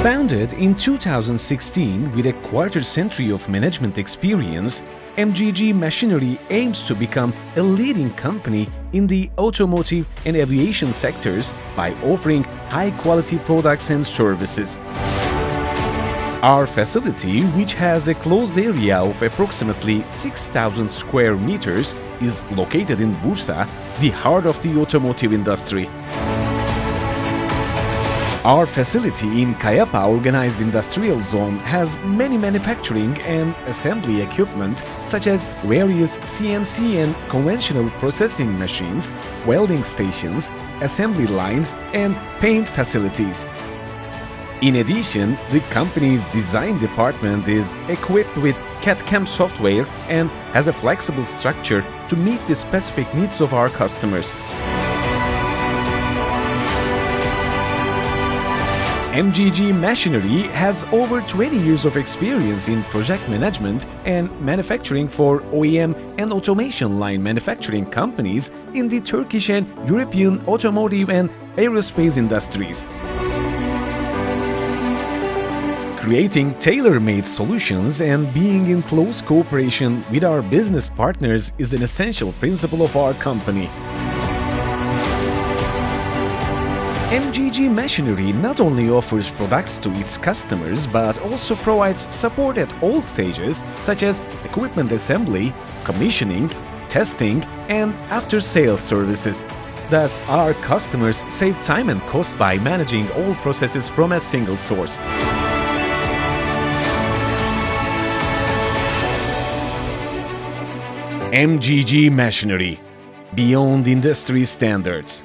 Founded in 2016 with a quarter century of management experience, MGG Machinery aims to become a leading company in the automotive and aviation sectors by offering high-quality products and services. Our facility, which has a closed area of approximately 6,000 square meters, is located in Bursa, the heart of the automotive industry. Our facility in Kayapa Organized Industrial Zone has many manufacturing and assembly equipment such as various CNC and conventional processing machines, welding stations, assembly lines, and paint facilities. In addition, the company's design department is equipped with CAD/CAM software and has a flexible structure to meet the specific needs of our customers. MGG Machinery has over 20 years of experience in project management and manufacturing for OEM and automation line manufacturing companies in the Turkish and European automotive and aerospace industries. Creating tailor-made solutions and being in close cooperation with our business partners is an essential principle of our company. MGG Machinery not only offers products to its customers but also provides support at all stages such as equipment assembly, commissioning, testing, and after-sales services. Thus, our customers save time and cost by managing all processes from a single source. MGG Machinery, beyond industry standards.